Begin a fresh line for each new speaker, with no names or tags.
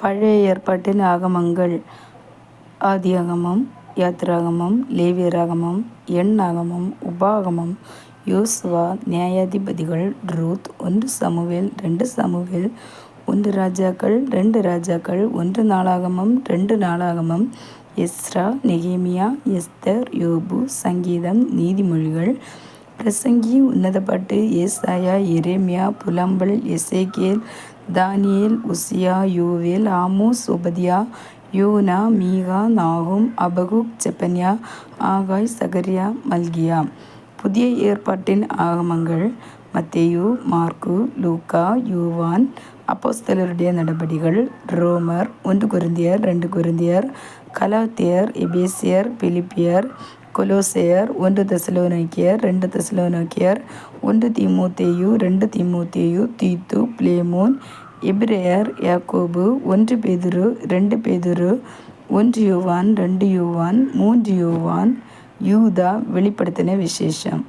பழைய ஏற்பாட்டின் ஆகமங்கள் ஆதியாகமம், யாத்திராகமம், லேவியராகமம், எண்ணாகமம், உபாகமம், யோசுவா, நியாயாதிபதிகள், ரூத், 1 சாமுவேல், 2 சாமுவேல், 1 ராஜாக்கள், 2 ராஜாக்கள், 1 நாளாகமம், 2 நாளாகமம், எஸ்றா, நெகேமியா, எஸ்தர், யோபு, சங்கீதம், நீதிமொழிகள், பிரசங்கி, உன்னதப்பாட்டு, ஏசாயா, எரேமியா, புலம்பல், எசேக்கியேல், தானியேல், உசியா, யோவேல், ஆமோஸ், ஒபதியா, யோனா, மீகா, நாகும், அபகுக், செப்பனியா, ஆகாய், சகரியா, மல்கியா. புதிய ஏற்பாட்டின் ஆகமங்கள் மத்தேயு, மார்க்கு, லூக்கா, யோவான், அப்போஸ்தலருடைய நடபடிகள், ரோமர், 1 கொரிந்தியர், 2 கொரிந்தியர், கலாத்தியர், எபேசியர், பிலிப்பியர், கொலோசையர், 1 தெசலோனிக்கேயர், 2 தெசலோனிக்கேயர், 1 தீமோத்தேயு, 2 தீமோத்தேயு, தீத்து, பிலேமோன், எபிரேயர், யாக்கோபு, 1 பேதுரு, 2 பேதுரு, 1 யோவான், 2 யோவான், 3 யோவான், யூதா, வெளிப்படுத்தின விசேஷம்.